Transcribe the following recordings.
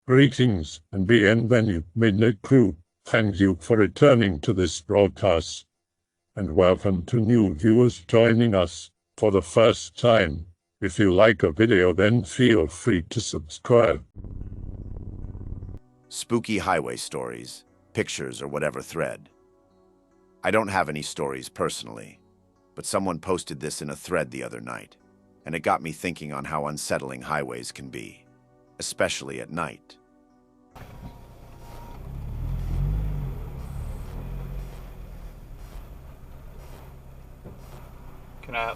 Greetings and bienvenue, Midnight Crew. Thank you for returning to this broadcast, and welcome to new viewers joining us for the first time. If you like a video, then feel free to subscribe. Spooky highway stories, pictures, or whatever thread. I don't have any stories personally, but someone posted this in a thread the other night, and it got me thinking on how unsettling highways can be, especially at night.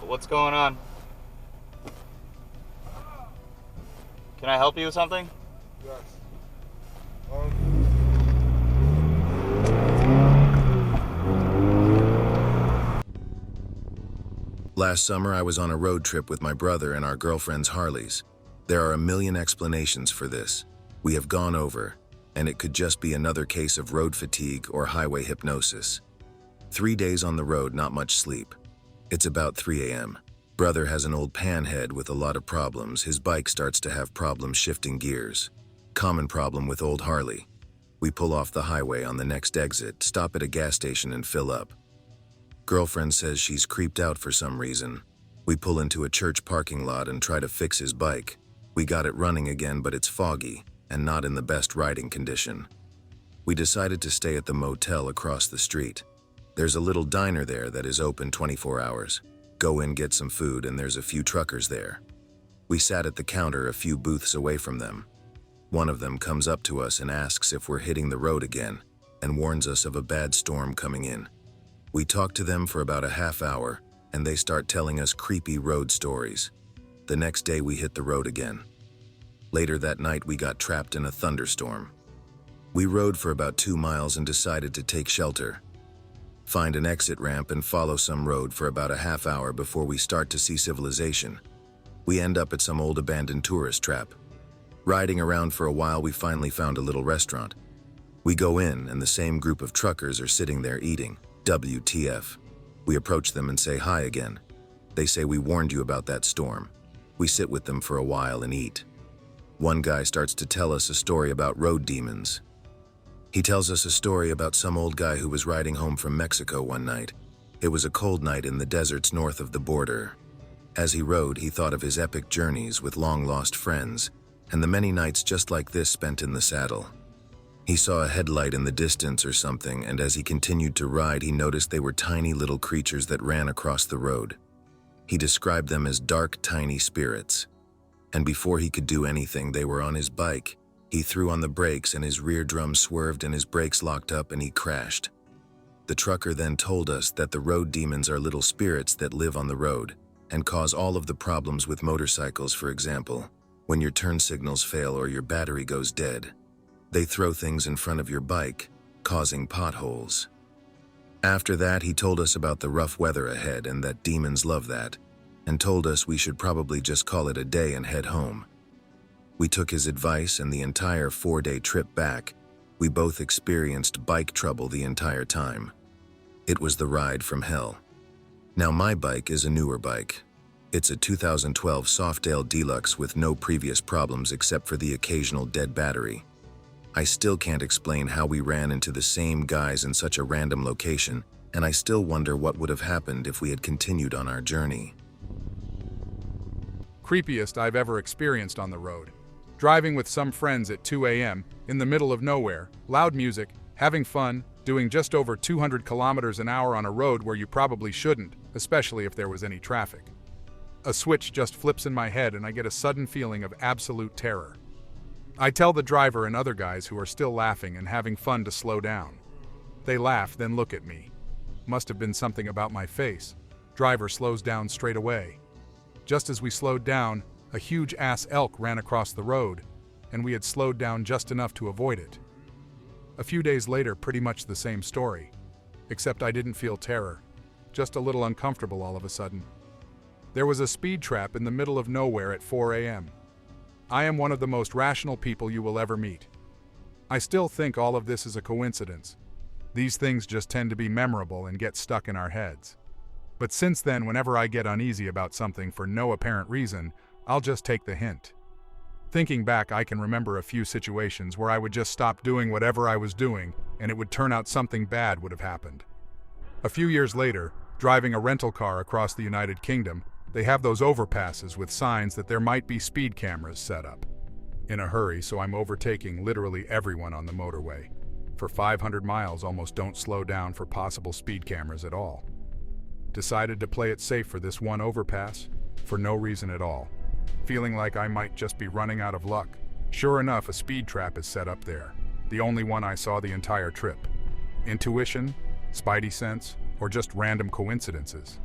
What's going on? Can I help you with something? Yes. Last summer, I was on a road trip with my brother and our girlfriend's Harleys. There are a million explanations for this. We have gone over, and it could just be another case of road fatigue or highway hypnosis. 3 days on the road, not much sleep. It's about 3 a.m. Brother has an old panhead with a lot of problems. His bike starts to have problems shifting gears. Common problem with old Harley. We pull off the highway on the next exit, stop at a gas station and fill up. Girlfriend says she's creeped out for some reason. We pull into a church parking lot and try to fix his bike. We got it running again, but it's foggy and not in the best riding condition. We decided to stay at the motel across the street. There's a little diner there that is open 24 hours. Go in, get some food, and there's a few truckers there. We sat at the counter a few booths away from them. One of them comes up to us and asks if we're hitting the road again and warns us of a bad storm coming in. We talk to them for about a half hour, and they start telling us creepy road stories. The next day we hit the road again. Later that night we got trapped in a thunderstorm. We rode for about 2 miles and decided to take shelter. Find an exit ramp and follow some road for about a half hour before we start to see civilization. We end up at some old abandoned tourist trap. Riding around for a while, we finally found a little restaurant. We go in, and the same group of truckers are sitting there eating. WTF. We approach them and say hi again. They say we warned you about that storm. We sit with them for a while and eat. One guy starts to tell us a story about road demons. He tells us a story about some old guy who was riding home from Mexico one night. It was a cold night in the deserts north of the border. As he rode, he thought of his epic journeys with long-lost friends, and the many nights just like this spent in the saddle. He saw a headlight in the distance or something, and as he continued to ride, he noticed they were tiny little creatures that ran across the road. He described them as dark, tiny spirits. And before he could do anything, they were on his bike. He threw on the brakes and his rear drum swerved and his brakes locked up and he crashed. The trucker then told us that the road demons are little spirits that live on the road and cause all of the problems with motorcycles, for example, when your turn signals fail or your battery goes dead. They throw things in front of your bike, causing potholes. After that, he told us about the rough weather ahead and that demons love that, and told us we should probably just call it a day and head home. We took his advice, and the entire 4-day trip back, we both experienced bike trouble the entire time. It was the ride from hell. Now my bike is a newer bike. It's a 2012 Softail Deluxe with no previous problems except for the occasional dead battery. I still can't explain how we ran into the same guys in such a random location, and I still wonder what would have happened if we had continued on our journey. Creepiest I've ever experienced on the road. Driving with some friends at 2 a.m. in the middle of nowhere, loud music, having fun, doing just over 200 kilometers an hour on a road where you probably shouldn't, especially if there was any traffic. A switch just flips in my head and I get a sudden feeling of absolute terror. I tell the driver and other guys who are still laughing and having fun to slow down. They laugh, then look at me. Must have been something about my face. Driver slows down straight away. Just as we slowed down, a huge-ass elk ran across the road, and we had slowed down just enough to avoid it. A few days later, pretty much the same story, except I didn't feel terror, just a little uncomfortable all of a sudden. There was a speed trap in the middle of nowhere at 4 a.m. I am one of the most rational people you will ever meet. I still think all of this is a coincidence. These things just tend to be memorable and get stuck in our heads. But since then, whenever I get uneasy about something for no apparent reason, I'll just take the hint. Thinking back, I can remember a few situations where I would just stop doing whatever I was doing and it would turn out something bad would have happened. A few years later, driving a rental car across the United Kingdom, they have those overpasses with signs that there might be speed cameras set up. In a hurry, so I'm overtaking literally everyone on the motorway. For 500 miles, almost don't slow down for possible speed cameras at all. Decided to play it safe for this one overpass, for no reason at all. Feeling like I might just be running out of luck. Sure enough, a speed trap is set up there. The only one I saw the entire trip. Intuition, spidey sense, or just random coincidences?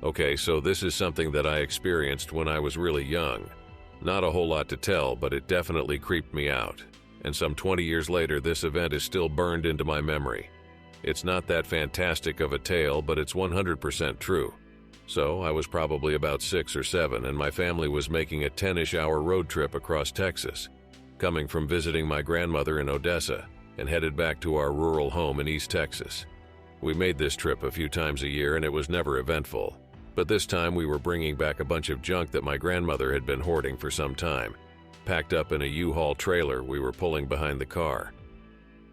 Okay, so this is something that I experienced when I was really young. Not a whole lot to tell, but it definitely creeped me out. And some 20 years later, this event is still burned into my memory. It's not that fantastic of a tale, but it's 100% true. So, I was probably about 6 or 7, and my family was making a 10-ish hour road trip across Texas, coming from visiting my grandmother in Odessa, and headed back to our rural home in East Texas. We made this trip a few times a year, and it was never eventful. But this time we were bringing back a bunch of junk that my grandmother had been hoarding for some time. Packed up in a U-Haul trailer we were pulling behind the car.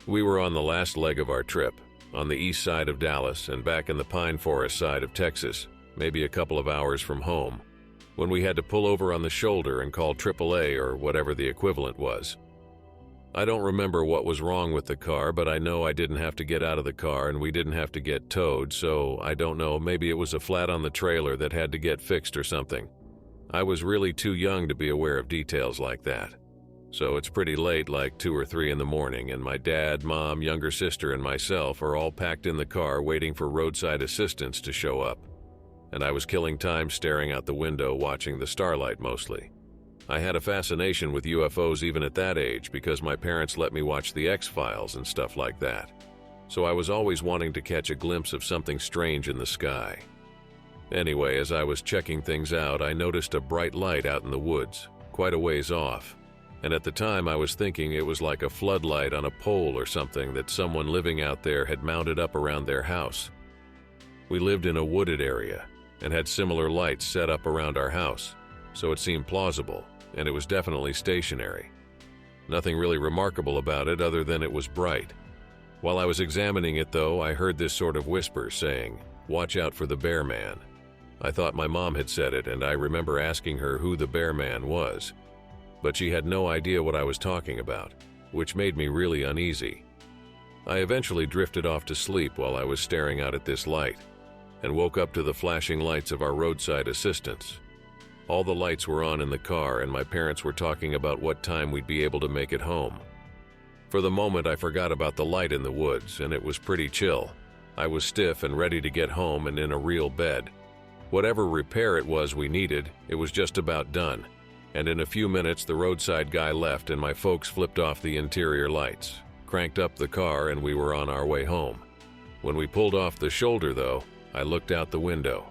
We were on the last leg of our trip, on the east side of Dallas and back in the pine forest side of Texas, maybe a couple of hours from home, when we had to pull over on the shoulder and call AAA or whatever the equivalent was. I don't remember what was wrong with the car, but I know I didn't have to get out of the car and we didn't have to get towed, so I don't know, maybe it was a flat on the trailer that had to get fixed or something. I was really too young to be aware of details like that. So it's pretty late, like 2 or 3 in the morning, and my dad, mom, younger sister, and myself are all packed in the car waiting for roadside assistance to show up. And I was killing time staring out the window watching the starlight mostly. I had a fascination with UFOs even at that age because my parents let me watch the X-Files and stuff like that. So I was always wanting to catch a glimpse of something strange in the sky. Anyway, as I was checking things out, I noticed a bright light out in the woods, quite a ways off. And at the time I was thinking it was like a floodlight on a pole or something that someone living out there had mounted up around their house. We lived in a wooded area and had similar lights set up around our house, so it seemed plausible, and it was definitely stationary. Nothing really remarkable about it other than it was bright. While I was examining it though, I heard this sort of whisper saying, "Watch out for the bear man." I thought my mom had said it, and I remember asking her who the bear man was. But she had no idea what I was talking about, which made me really uneasy. I eventually drifted off to sleep while I was staring out at this light, and woke up to the flashing lights of our roadside assistance. All the lights were on in the car, and my parents were talking about what time we'd be able to make it home. For the moment, I forgot about the light in the woods, and it was pretty chill. I was stiff and ready to get home and in a real bed. Whatever repair it was we needed, it was just about done. And in a few minutes, the roadside guy left and my folks flipped off the interior lights, cranked up the car, and we were on our way home. When we pulled off the shoulder, though, I looked out the window,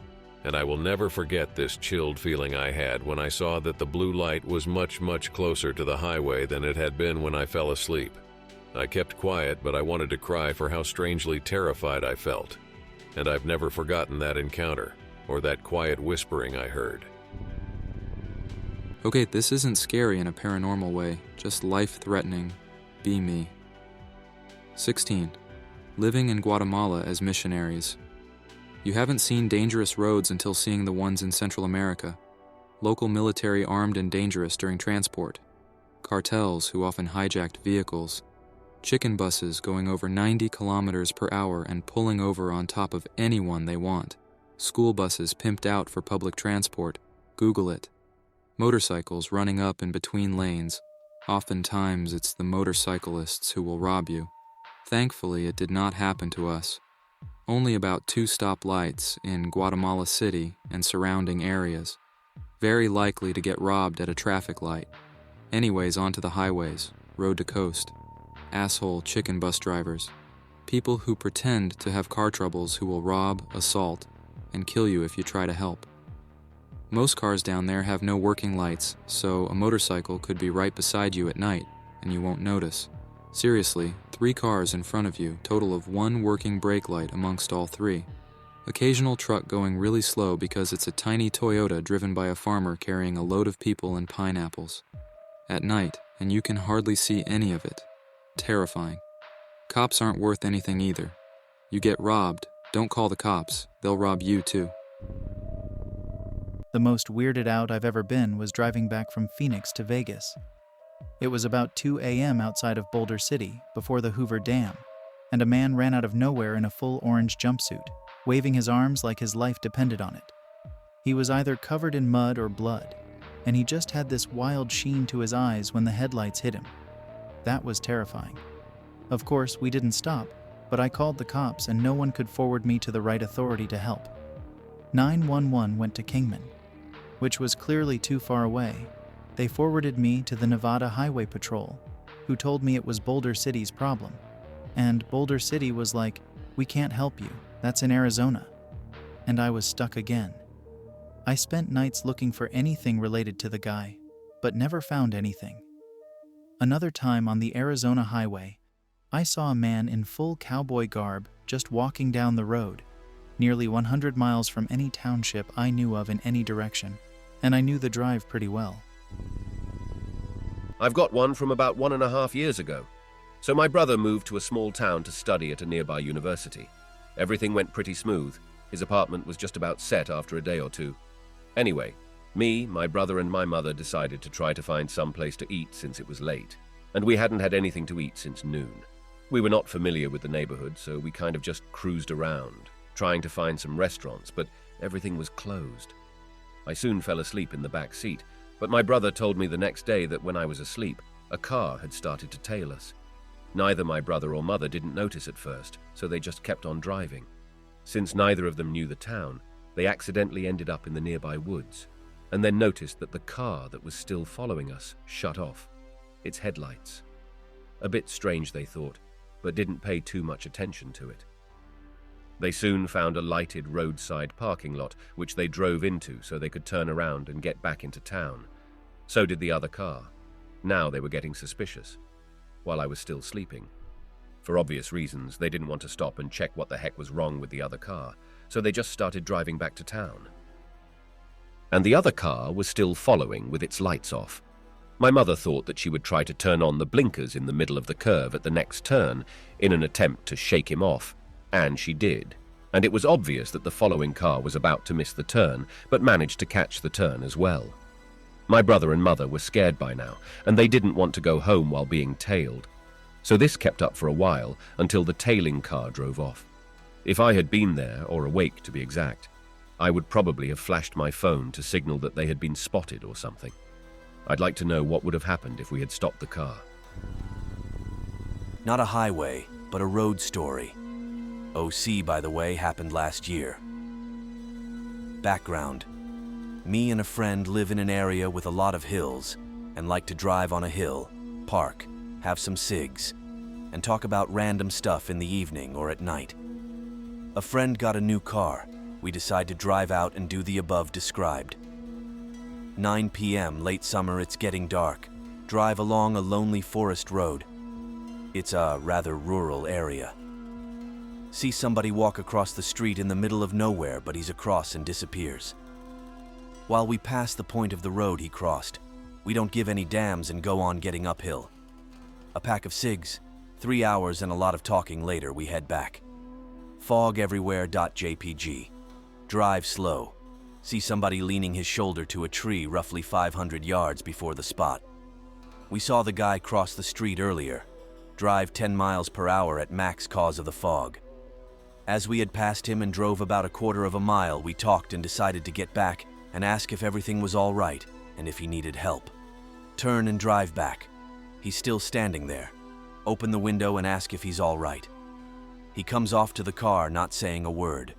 and I will never forget this chilled feeling I had when I saw that the blue light was much, much closer to the highway than it had been when I fell asleep. I kept quiet, but I wanted to cry for how strangely terrified I felt. And I've never forgotten that encounter, or that quiet whispering I heard. Okay, this isn't scary in a paranormal way, just life-threatening. Be me. 16. Living in Guatemala as missionaries. You haven't seen dangerous roads until seeing the ones in Central America. Local military armed and dangerous during transport. Cartels who often hijacked vehicles. Chicken buses going over 90 kilometers per hour and pulling over on top of anyone they want. School buses pimped out for public transport. Google it. Motorcycles running up in between lanes. Oftentimes it's the motorcyclists who will rob you. Thankfully, it did not happen to us. Only about 2 stoplights in Guatemala City and surrounding areas. Very likely to get robbed at a traffic light. Anyways, onto the highways, road to coast. Asshole chicken bus drivers. People who pretend to have car troubles who will rob, assault, and kill you if you try to help. Most cars down there have no working lights, so a motorcycle could be right beside you at night, and you won't notice. Seriously, 3 cars in front of you, total of 1 working brake light amongst all 3. Occasional truck going really slow because it's a tiny Toyota driven by a farmer carrying a load of people and pineapples. At night, and you can hardly see any of it. Terrifying. Cops aren't worth anything either. You get robbed, don't call the cops, they'll rob you too. The most weirded out I've ever been was driving back from Phoenix to Vegas. It was about 2 a.m. outside of Boulder City, before the Hoover Dam, and a man ran out of nowhere in a full orange jumpsuit, waving his arms like his life depended on it. He was either covered in mud or blood, and he just had this wild sheen to his eyes when the headlights hit him. That was terrifying. Of course, we didn't stop, but I called the cops and no one could forward me to the right authority to help. 911 went to Kingman, which was clearly too far away. They forwarded me to the Nevada Highway Patrol, who told me it was Boulder City's problem. And Boulder City was like, "We can't help you, that's in Arizona." And I was stuck again. I spent nights looking for anything related to the guy, but never found anything. Another time on the Arizona highway, I saw a man in full cowboy garb just walking down the road, nearly 100 miles from any township I knew of in any direction, and I knew the drive pretty well. I've got one from about 1.5 years ago. So my brother moved to a small town to study at a nearby university. Everything went pretty smooth. His apartment was just about set after a day or two. Anyway, me, my brother and my mother decided to try to find some place to eat since it was late, and we hadn't had anything to eat since noon. We were not familiar with the neighborhood, so we kind of just cruised around, trying to find some restaurants, but everything was closed. I soon fell asleep in the back seat, but my brother told me the next day that when I was asleep, a car had started to tail us. Neither my brother or mother didn't notice at first, so they just kept on driving. Since neither of them knew the town, they accidentally ended up in the nearby woods, and then noticed that the car that was still following us shut off, its headlights. A bit strange, they thought, but didn't pay too much attention to it. They soon found a lighted roadside parking lot, which they drove into so they could turn around and get back into town. So did the other car. Now they were getting suspicious, while I was still sleeping. For obvious reasons, they didn't want to stop and check what the heck was wrong with the other car, so they just started driving back to town. And the other car was still following with its lights off. My mother thought that she would try to turn on the blinkers in the middle of the curve at the next turn in an attempt to shake him off, and she did. And it was obvious that the following car was about to miss the turn, but managed to catch the turn as well. My brother and mother were scared by now, and they didn't want to go home while being tailed. So this kept up for a while until the tailing car drove off. If I had been there, or awake to be exact, I would probably have flashed my phone to signal that they had been spotted or something. I'd like to know what would have happened if we had stopped the car. Not a highway, but a road story. OC, by the way, happened last year. Background. Me and a friend live in an area with a lot of hills and like to drive on a hill, park, have some cigs, and talk about random stuff in the evening or at night. A friend got a new car. We decide to drive out and do the above described. 9 p.m., late summer, it's getting dark. Drive along a lonely forest road. It's a rather rural area. See somebody walk across the street in the middle of nowhere, but he's across and disappears. While we pass the point of the road he crossed, we don't give any damns and go on getting uphill. A pack of cigs, 3 hours and a lot of talking later, we head back. Fog everywhere. .jpg. Drive slow. See somebody leaning his shoulder to a tree roughly 500 yards before the spot. We saw the guy cross the street earlier. Drive 10 miles per hour at max cause of the fog. As we had passed him and drove about a quarter of a mile, we talked and decided to get back and ask if everything was all right and if he needed help. Turn and drive back. He's still standing there. Open the window and ask if he's all right. He comes off to the car, not saying a word.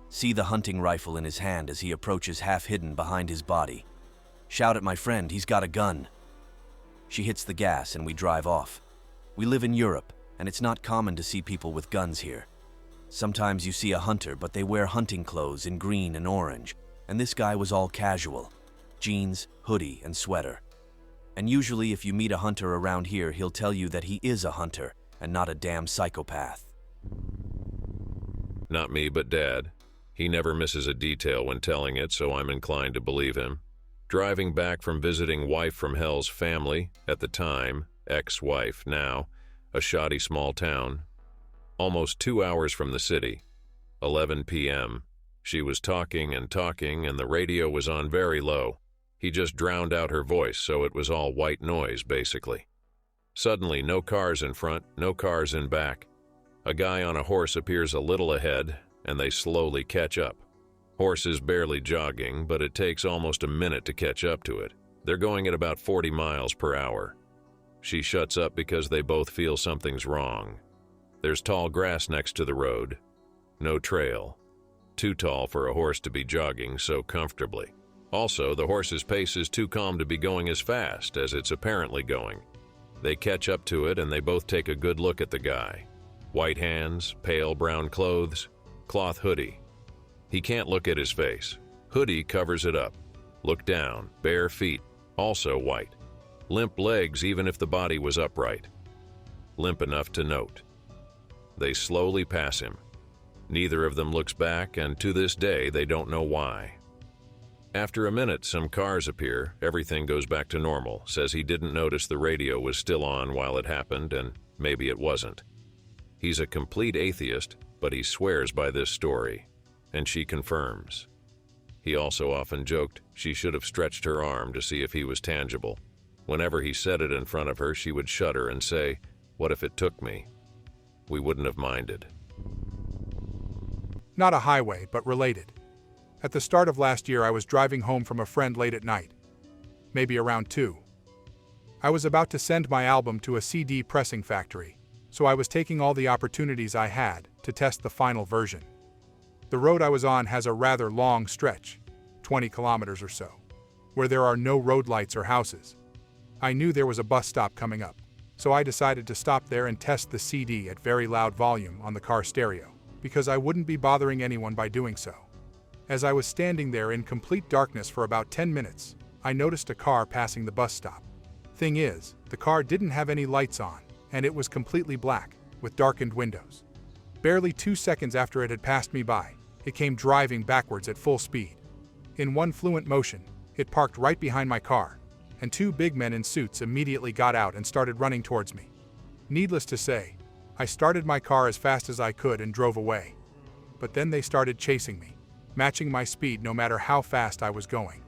See the hunting rifle in his hand as he approaches, half hidden behind his body. Shout at my friend, he's got a gun. She hits the gas and we drive off. We live in Europe, and it's not common to see people with guns here. Sometimes you see a hunter, but they wear hunting clothes in green and orange, and this guy was all casual. Jeans, hoodie, and sweater. And usually if you meet a hunter around here, he'll tell you that he is a hunter and not a damn psychopath. Not me, but Dad. He never misses a detail when telling it, so I'm inclined to believe him. Driving back from visiting wife from hell's family, at the time, ex-wife now, a shoddy small town. Almost 2 hours from the city. 11 p.m. She was talking and talking, and the radio was on very low. He just drowned out her voice, so it was all white noise, basically. Suddenly, no cars in front, no cars in back. A guy on a horse appears a little ahead, and they slowly catch up. Horse is barely jogging, but it takes almost a minute to catch up to it. They're going at about 40 miles per hour. She shuts up because they both feel something's wrong. There's tall grass next to the road. No trail. Too tall for a horse to be jogging so comfortably. Also, the horse's pace is too calm to be going as fast as it's apparently going. They catch up to it and they both take a good look at the guy. White hands, pale brown clothes, cloth hoodie. He can't look at his face. Hoodie covers it up. Look down, bare feet, also white. Limp legs even if the body was upright. Limp enough to note. They slowly pass him. Neither of them looks back, and to this day they don't know why. After a minute, some cars appear, everything goes back to normal, says he didn't notice the radio was still on while it happened, and maybe it wasn't. He's a complete atheist, but he swears by this story, and she confirms. He also often joked she should have stretched her arm to see if he was tangible. Whenever he said it in front of her, she would shudder and say, "What if it took me?" We wouldn't have minded. Not a highway, but related. At the start of last year, I was driving home from a friend late at night, maybe around 2. I was about to send my album to a CD pressing factory, so I was taking all the opportunities I had to test the final version. The road I was on has a rather long stretch, 20 kilometers or so, where there are no road lights or houses. I knew there was a bus stop coming up, so I decided to stop there and test the CD at very loud volume on the car stereo, because I wouldn't be bothering anyone by doing so. As I was standing there in complete darkness for about 10 minutes, I noticed a car passing the bus stop. Thing is, the car didn't have any lights on, and it was completely black, with darkened windows. Barely 2 seconds after it had passed me by, it came driving backwards at full speed. In one fluent motion, it parked right behind my car, and 2 big men in suits immediately got out and started running towards me. Needless to say, I started my car as fast as I could and drove away. But then they started chasing me, matching my speed no matter how fast I was going.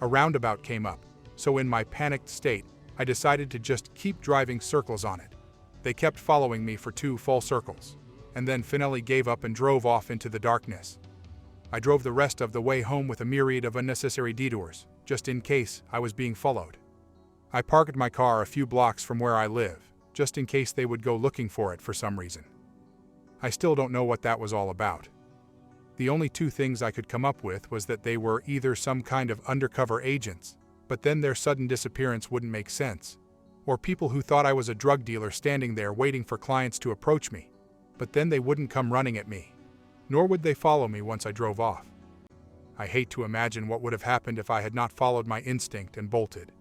A roundabout came up, so in my panicked state, I decided to just keep driving circles on it. They kept following me for 2 full circles, and then finally gave up and drove off into the darkness. I drove the rest of the way home with a myriad of unnecessary detours, just in case I was being followed. I parked my car a few blocks from where I live, just in case they would go looking for it for some reason. I still don't know what that was all about. The only 2 things I could come up with was that they were either some kind of undercover agents, but then their sudden disappearance wouldn't make sense, or people who thought I was a drug dealer standing there waiting for clients to approach me, but then they wouldn't come running at me, nor would they follow me once I drove off. I hate to imagine what would have happened if I had not followed my instinct and bolted.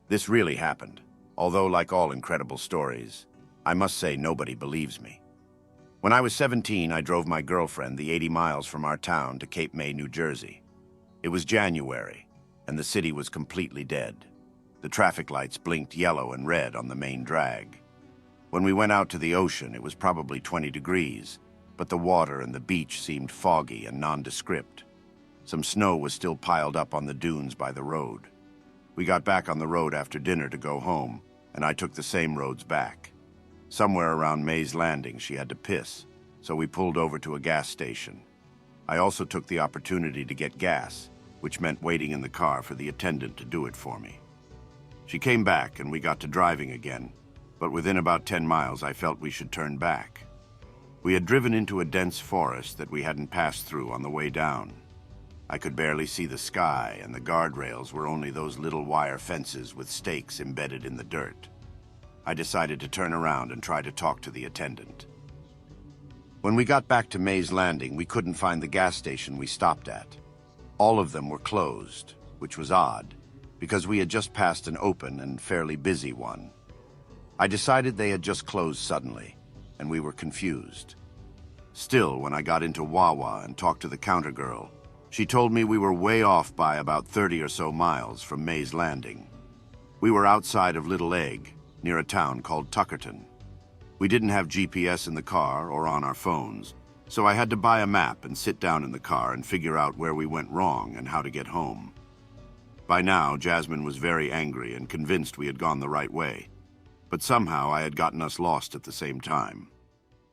This really happened, although like all incredible stories, I must say nobody believes me. When I was 17, I drove my girlfriend the 80 miles from our town to Cape May, New Jersey. It was January, and the city was completely dead. The traffic lights blinked yellow and red on the main drag. When we went out to the ocean, it was probably 20 degrees, but the water and the beach seemed foggy and nondescript. Some snow was still piled up on the dunes by the road. We got back on the road after dinner to go home, and I took the same roads back. Somewhere around May's Landing, she had to piss, so we pulled over to a gas station. I also took the opportunity to get gas, which meant waiting in the car for the attendant to do it for me. She came back, and we got to driving again, but within about 10 miles, I felt we should turn back. We had driven into a dense forest that we hadn't passed through on the way down. I could barely see the sky, and the guardrails were only those little wire fences with stakes embedded in the dirt. I decided to turn around and try to talk to the attendant. When we got back to May's Landing, we couldn't find the gas station we stopped at. All of them were closed, which was odd, because we had just passed an open and fairly busy one. I decided they had just closed suddenly, and we were confused. Still, when I got into Wawa and talked to the counter girl, she told me we were way off by about 30 or so miles from May's Landing. We were outside of Little Egg, near a town called Tuckerton. We didn't have GPS in the car or on our phones, so I had to buy a map and sit down in the car and figure out where we went wrong and how to get home. By now, Jasmine was very angry and convinced we had gone the right way, but somehow I had gotten us lost at the same time.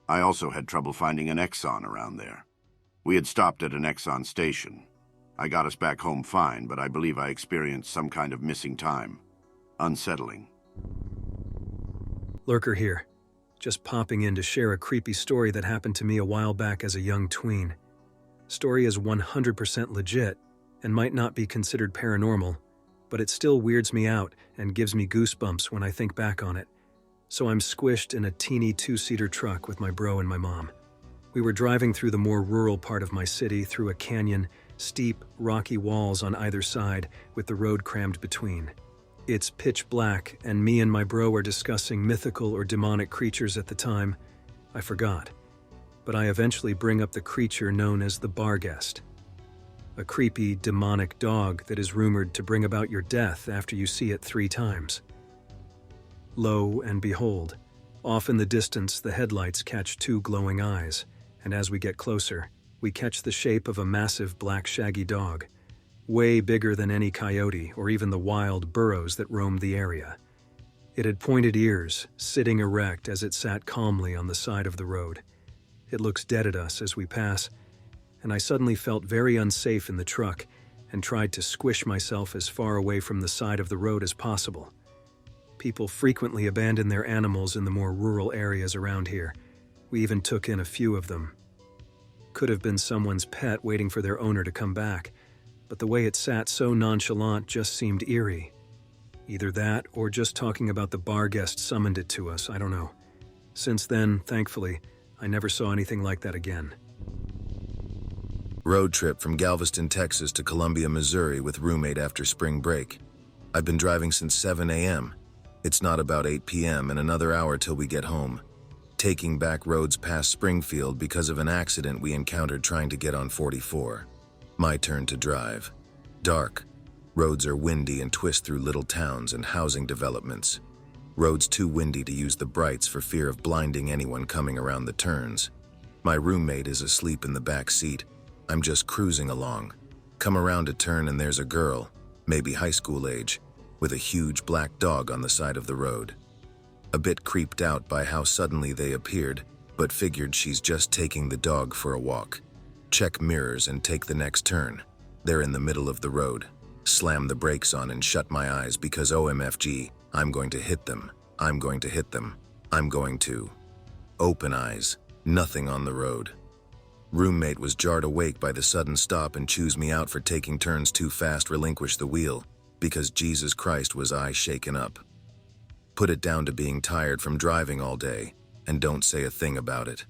I also had trouble finding an Exxon around there. We had stopped at an Exxon station. I got us back home fine, but I believe I experienced some kind of missing time. Unsettling. Lurker here. Just popping in to share a creepy story that happened to me a while back as a young tween. Story is 100% legit and might not be considered paranormal, but it still weirds me out and gives me goosebumps when I think back on it. So I'm squished in a teeny two-seater truck with my bro and my mom. We were driving through the more rural part of my city through a canyon, steep, rocky walls on either side with the road crammed between. It's pitch black, and me and my bro are discussing mythical or demonic creatures at the time. I forgot. But I eventually bring up the creature known as the Barghest. A creepy, demonic dog that is rumored to bring about your death after you see it 3 times. Lo and behold, off in the distance the headlights catch 2 glowing eyes, and as we get closer, we catch the shape of a massive black shaggy dog, way bigger than any coyote or even the wild burros that roamed the area. It had pointed ears, sitting erect as it sat calmly on the side of the road. It looks dead at us as we pass, and I suddenly felt very unsafe in the truck and tried to squish myself as far away from the side of the road as possible. People frequently abandon their animals in the more rural areas around here. We even took in a few of them. Could have been someone's pet waiting for their owner to come back, but the way it sat so nonchalant just seemed eerie. Either that or just talking about the Barghest summoned it to us, I don't know. Since then, thankfully, I never saw anything like that again. Road trip from Galveston, Texas to Columbia, Missouri with roommate after spring break. I've been driving since 7 a.m. It's not about 8 p.m. and another hour till we get home. Taking back roads past Springfield because of an accident we encountered trying to get on 44. My turn to drive. Dark. Roads are windy and twist through little towns and housing developments. Roads too windy to use the brights for fear of blinding anyone coming around the turns. My roommate is asleep in the back seat. I'm just cruising along. Come around a turn and there's a girl, maybe high school age, with a huge black dog on the side of the road. A bit creeped out by how suddenly they appeared, but figured she's just taking the dog for a walk. Check mirrors and take the next turn. They're in the middle of the road. Slam the brakes on and shut my eyes because OMFG, I'm going to hit them. I'm going to hit them. I'm going to. Open eyes. Nothing on the road. Roommate was jarred awake by the sudden stop and chews me out for taking turns too fast, relinquish the wheel, because Jesus Christ was I shaken up. Put it down to being tired from driving all day, and don't say a thing about it.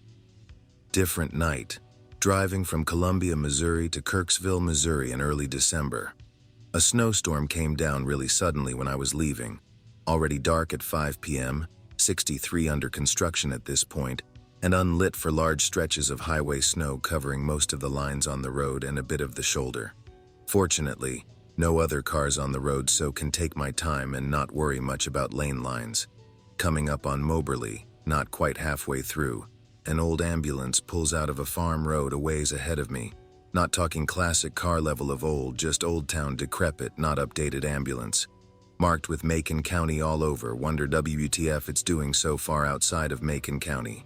Different night. Driving from Columbia, Missouri to Kirksville, Missouri in early December. A snowstorm came down really suddenly when I was leaving. Already dark at 5 p.m., 63 under construction at this point, and unlit for large stretches of highway snow covering most of the lines on the road and a bit of the shoulder. Fortunately, no other cars on the road, so can take my time and not worry much about lane lines. Coming up on Moberly, not quite halfway through, an old ambulance pulls out of a farm road a ways ahead of me. Not talking classic car level of old, just Old Town decrepit, not updated ambulance. Marked with Macon County all over, wonder WTF it's doing so far outside of Macon County.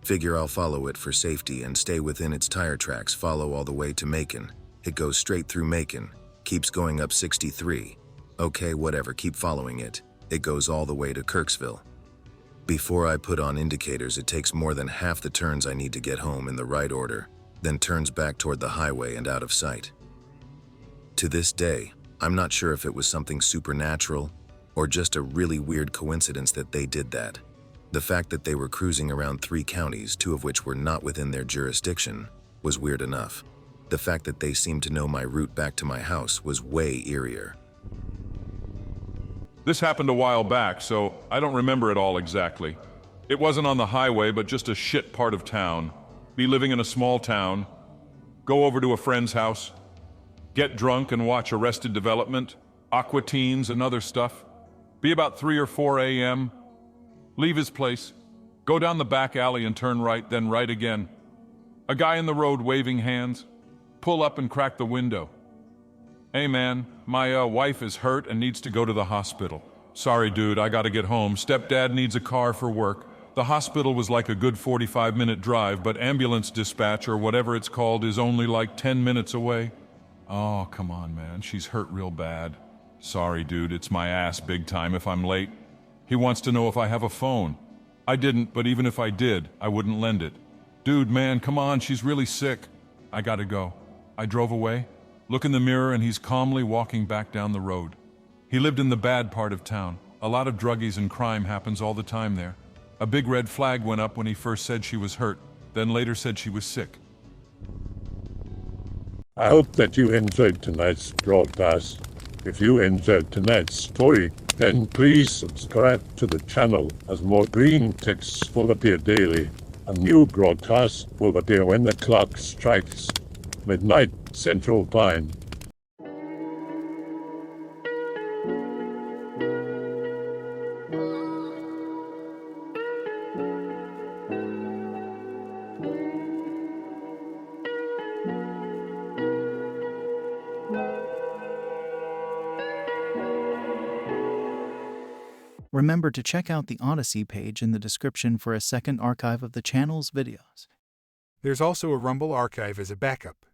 Figure I'll follow it for safety and stay within its tire tracks, follow all the way to Macon. It goes straight through Macon, keeps going up 63. Okay, whatever, keep following it. It goes all the way to Kirksville. Before I put on indicators, it takes more than half the turns I need to get home in the right order, then turns back toward the highway and out of sight. To this day, I'm not sure if it was something supernatural or just a really weird coincidence that they did that. The fact that they were cruising around 3 counties, 2 of which were not within their jurisdiction, was weird enough. The fact that they seemed to know my route back to my house was way eerier. This happened a while back, so I don't remember it all exactly. It wasn't on the highway, but just a shit part of town. be living in a small town, go over to a friend's house, get drunk and watch Arrested Development, Aqua Teens and other stuff, be about 3 or 4 a.m., leave his place, go down the back alley and turn right, then right again. A guy in the road waving hands, pull up and crack the window. Hey man, my wife is hurt and needs to go to the hospital. Sorry dude, I gotta get home. Stepdad needs a car for work. The hospital was like a good 45-minute drive, but ambulance dispatch or whatever it's called is only like 10 minutes away. Oh, come on man, she's hurt real bad. Sorry dude, it's my ass big time if I'm late. He wants to know if I have a phone. I didn't, but even if I did, I wouldn't lend it. Dude, man, come on, she's really sick. I gotta go. I drove away, look in the mirror, and he's calmly walking back down the road. He lived in the bad part of town. A lot of druggies and crime happens all the time there. A big red flag went up when he first said she was hurt, then later said she was sick. I hope that you enjoyed tonight's broadcast. If you enjoyed tonight's story, then please subscribe to the channel as more Greentexts will appear daily. A new broadcast will appear when the clock strikes midnight Central Time. Remember to check out the Odyssey page in the description for a second archive of the channel's videos. There's also a Rumble archive as a backup.